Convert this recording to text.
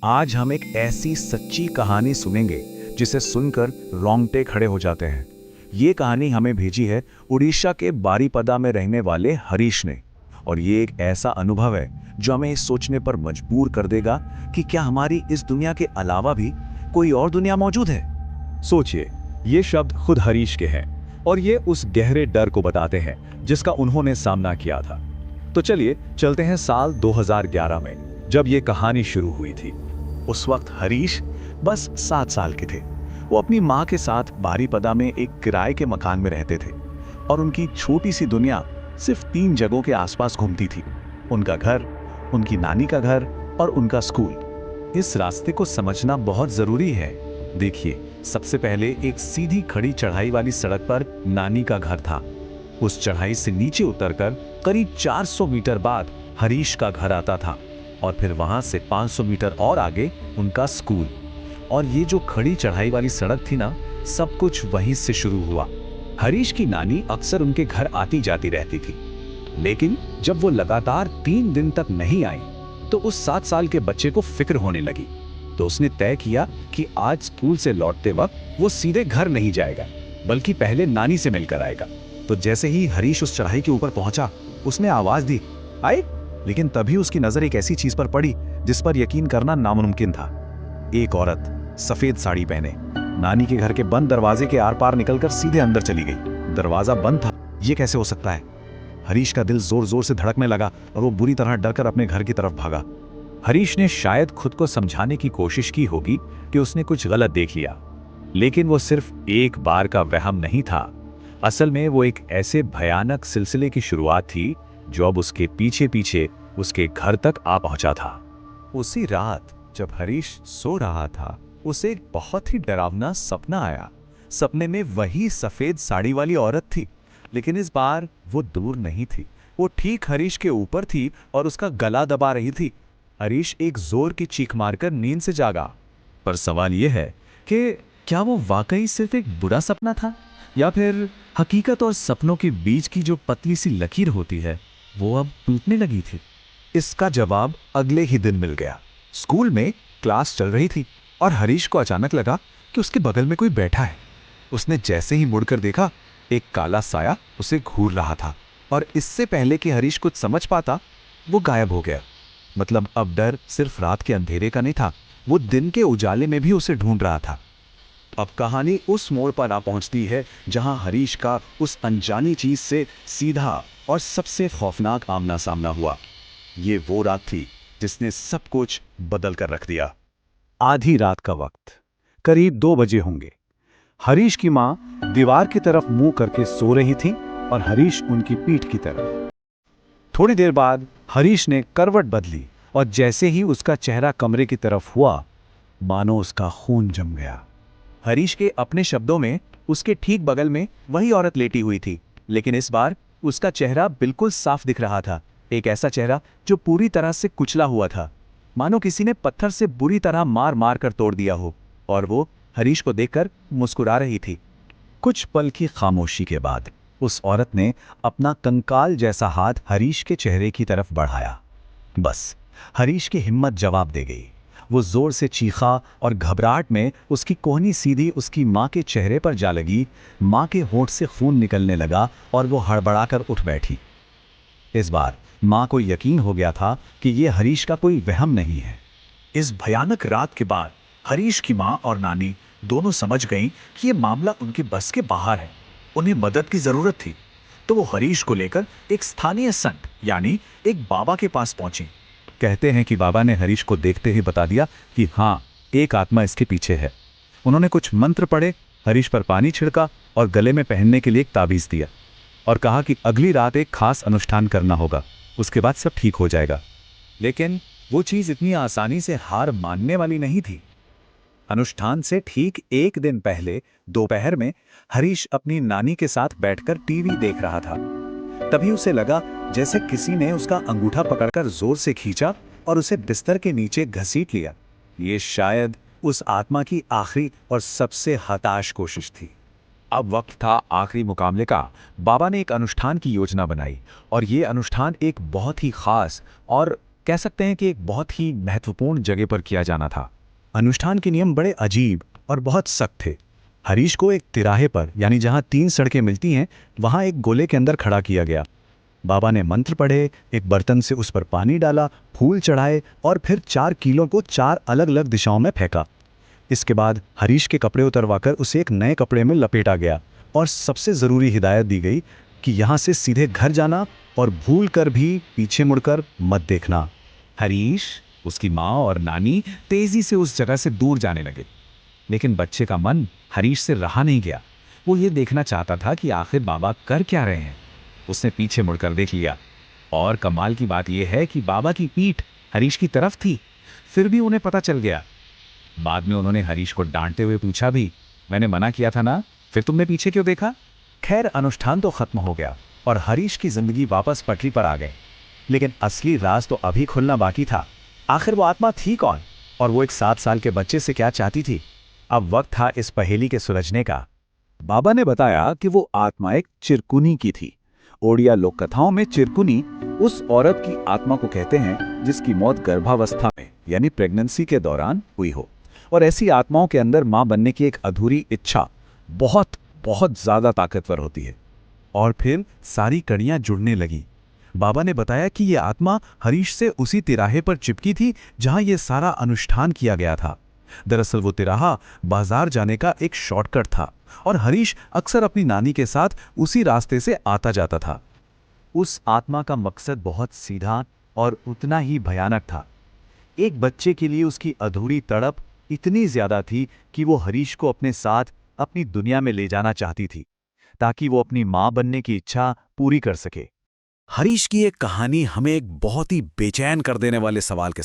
आज हम एक ऐसी सच्ची कहानी सुनेंगे जिसे सुनकर रोंगटे खड़े हो जाते हैं। ये कहानी हमें भेजी है उड़ीसा के बारीपदा में रहने वाले हरीश ने। और ये एक ऐसा अनुभव है जो हमें इस सोचने पर मजबूर कर देगा कि क्या हमारी इस दुनिया के अलावा भी कोई और दुनिया मौजूद है। सोचिए, ये शब्द खुद हरीश के हैं और ये उस गहरे डर को बताते हैं जिसका उन्होंने सामना किया था। तो चलिए चलते हैं साल 2011 में, जब ये कहानी शुरू हुई थी। उस वक्त हरीश बस 7 साल के थे। वो अपनी माँ के साथ बारीपदा में एक किराए के मकान में रहते थे और उनकी छोटी सी दुनिया सिर्फ 3 जगहों के आसपास घूमती थी। उनका घर, उनकी नानी का घर और उनका स्कूल। इस रास्ते को समझना बहुत जरूरी है। देखिए, सबसे पहले एक सीधी खड़ी चढ़ाई वाली सड़क पर नानी का घर था। उस चढ़ाई से नीचे उतरकर करीब 400 मीटर बाद हरीश का घर आता था और फिर वहां से 500 मीटर और आगे उनका स्कूल। और ये जो खड़ी चढ़ाई वाली सड़क थी ना, सब कुछ वहीं से शुरू हुआ। हरीश की नानी अक्सर उनके घर आती जाती रहती थी, लेकिन जब वो लगातार 3 दिन तक नहीं आई तो उस 7 साल के बच्चे को फिक्र होने लगी। तो उसने तय किया कि आज स्कूल से लौटते वक्त वो सीधे घर नहीं जाएगा, बल्कि पहले नानी से मिलकर आएगा। तो जैसे ही हरीश उस चढ़ाई के ऊपर पहुंचा, उसने आवाज दी, आए। लेकिन तभी उसकी नजर एक ऐसी चीज पर पड़ी जिस पर यकीन करना नामुमकिन था। एक औरत सफेद साड़ी पहने नानी के घर के बंद दरवाजे के आर पार निकलकर सीधे अंदर चली गई। दरवाजा बंद था, ये कैसे हो सकता है? हरीश का दिल जोर जोर से धड़कने लगा और वो बुरी तरह डरकर अपने घर की तरफ भागा। हरीश ने शायद खुद को समझाने की कोशिश की होगी कि उसने कुछ गलत देख लिया, लेकिन वो सिर्फ एक बार का वहम नहीं था। असल में वो एक ऐसे भयानक सिलसिले की शुरुआत थी जो अब उसके पीछे पीछे उसके घर तक आ पहुंचा था। उसी रात जब हरीश सो रहा था, उसे एक बहुत ही डरावना सपना आया। सपने में वही सफेद साड़ी वाली औरत थी, लेकिन इस बार वो दूर नहीं थी। वो ठीक हरीश के ऊपर थी और उसका गला दबा रही थी। हरीश एक जोर की चीख मारकर नींद से जागा। पर सवाल यह है कि क्या वो वाकई सिर्फ एक बुरा सपना था, या फिर हकीकत और सपनों के बीच की जो पतली सी लकीर होती है वो अब टूटने लगी थी। इसका जवाब अगले ही दिन मिल गया। स्कूल में क्लास चल रही थी और हरीश को अचानक लगा कि उसके बगल में कोई बैठा है। उसने जैसे ही मुड़कर देखा, एक काला साया उसे घूर रहा था और इससे पहले कि हरीश कुछ समझ पाता, वो गायब हो गया। मतलब अब डर सिर्फ रात के अंधेरे का नहीं था, वो दिन के उजाले में भी उसे ढूंढ रहा था। अब कहानी उस मोड़ पर आ पहुंचती है जहां हरीश का उस अनजानी चीज से सीधा और सबसे खौफनाक आमना सामना हुआ। ये वो रात थी जिसने सब कुछ बदल कर रख दिया। आधी रात का वक्त, करीब 2 बजे होंगे। हरीश की मां दीवार की तरफ मुंह करके सो रही थी और हरीश उनकी पीठ की तरफ। थोड़ी देर बाद हरीश ने करवट बदली और जैसे ही उसका चेहरा कमरे की तरफ हुआ, मानो उसका खून जम गया। हरीश के अपने शब्दों में, उसके ठीक बगल में वही औरत लेटी हुई थी, लेकिन इस बार उसका चेहरा बिल्कुल साफ दिख रहा था। एक ऐसा चेहरा जो पूरी तरह से कुचला हुआ था, मानो किसी ने पत्थर से बुरी तरह मार मार कर तोड़ दिया हो। और वो हरीश को देखकर मुस्कुरा रही थी। कुछ पल की खामोशी के बाद उस औरत ने अपना कंकाल जैसा हाथ हरीश के चेहरे की तरफ बढ़ाया। बस हरीश की हिम्मत जवाब दे गई। वो जोर से चीखा और घबराहट में उसकी कोहनी सीधी उसकी माँ के चेहरे पर जा लगी। माँ के होंठ से खून निकलने लगा और वो हड़बड़ाकर उठ बैठी। इस बार माँ को यकीन हो गया था कि ये हरीश का कोई वहम नहीं है। इस भयानक रात के बाद हरीश की माँ और नानी दोनों समझ गईं कि ये मामला उनके बस के बाहर है। उन्हें मदद की जरूरत थी, तो वो हरीश को लेकर एक स्थानीय संत यानी एक बाबा के पास पहुंची। कहते हैं कि बाबा ने हरीश को देखते ही बता दिया कि हाँ, एक आत्मा इसके पीछे है। उन्होंने कुछ मंत्र पढ़े, हरीश पर पानी छिड़का और गले में पहनने के लिए एक ताबीज दिया और कहा कि अगली रात एक खास अनुष्ठान करना होगा, उसके बाद सब ठीक हो जाएगा। लेकिन वो चीज इतनी आसानी से हार मानने वाली नहीं थी। अनुष्ठान से ठीक 1 दिन पहले दोपहर में हरीश अपनी नानी के साथ बैठकर टीवी देख रहा था। तभी उसे लगा जैसे किसी ने उसका अंगूठा पकड़कर जोर से खींचा और उसे बिस्तर के नीचे घसीट लिया। ये शायद उस आत्मा की आखिरी और सबसे हताश कोशिश थी। अब वक्त था आखिरी मुकाबले का। बाबा ने एक अनुष्ठान की योजना बनाई और ये अनुष्ठान एक बहुत ही खास और कह सकते हैं कि एक बहुत ही महत्वपूर्ण जगह पर किया जाना था। अनुष्ठान के नियम बड़े अजीब और बहुत सख्त थे। हरीश को एक तिराहे पर, यानी जहां 3 सड़कें मिलती हैं, वहां एक गोले के अंदर खड़ा किया गया। बाबा ने मंत्र पढ़े, एक बर्तन से उस पर पानी डाला, फूल चढ़ाए और फिर 4 कीलों को 4 अलग अलग दिशाओं में फेंका। इसके बाद हरीश के कपड़े उतरवाकर उसे एक नए कपड़े में लपेटा गया और सबसे ज़रूरी हिदायत दी गई कि यहाँ से सीधे घर जाना और भूल कर भी पीछे मुड़कर मत देखना। हरीश, उसकी माँ और नानी तेजी से उस जगह से दूर जाने लगे, लेकिन बच्चे का मन हरीश से रहा नहीं गया। वो ये देखना चाहता था कि आखिर बाबा कर क्या रहे हैं। उसने पीछे मुड़कर देख लिया, और कमाल की बात यह है कि बाबा की पीठ हरीश की तरफ थी। फिर भी उन्हें पता चल गया। बाद में उन्होंने हरीश को डांटते हुए पूछा भी, मैंने मना किया था ना, फिर तुमने पीछे क्यों देखा? खैर, अनुष्ठान तो खत्म हो गया और हरीश की जिंदगी वापस पटरी पर आ गई। लेकिन असली राज तो अभी खुलना बाकी था। आखिर वो आत्मा थी कौन, और वो एक 7 साल के बच्चे से क्या चाहती थी? अब वक्त था इस पहेली के सुलझने का। बाबा ने बताया कि वो आत्मा एक चिरकुनी की थी। ओडिया लोक कथाओं में चिरकुनी उस औरत की आत्मा को कहते हैं जिसकी मौत गर्भावस्था में, यानी प्रेगनेंसी के दौरान हुई हो। और ऐसी आत्माओं के अंदर मां बनने की एक अधूरी इच्छा बहुत बहुत ज्यादा ताकतवर होती है। और फिर सारी कड़ियां जुड़ने लगी। बाबा ने बताया कि ये आत्मा हरीश से उसी तिराहे पर चिपकी थी जहां ये सारा अनुष्ठान किया गया था। दरअसल वो तिराहा बाजार जाने का एक शॉर्टकट था और हरीश अक्सर अपनी नानी के साथ उसी रास्ते से आता जाता था। उस आत्मा का मकसद बहुत सीधा और उतना ही भयानक था। एक बच्चे के लिए उसकी अधूरी तड़प इतनी ज्यादा थी कि वो हरीश को अपने साथ अपनी दुनिया में ले जाना चाहती थी, ताकि वो अपनी मां बनने की इच्छा पूरी कर सके। हरीश की एक कहानी हमें एक बहुत ही बेचैन कर देने वाले सवाल के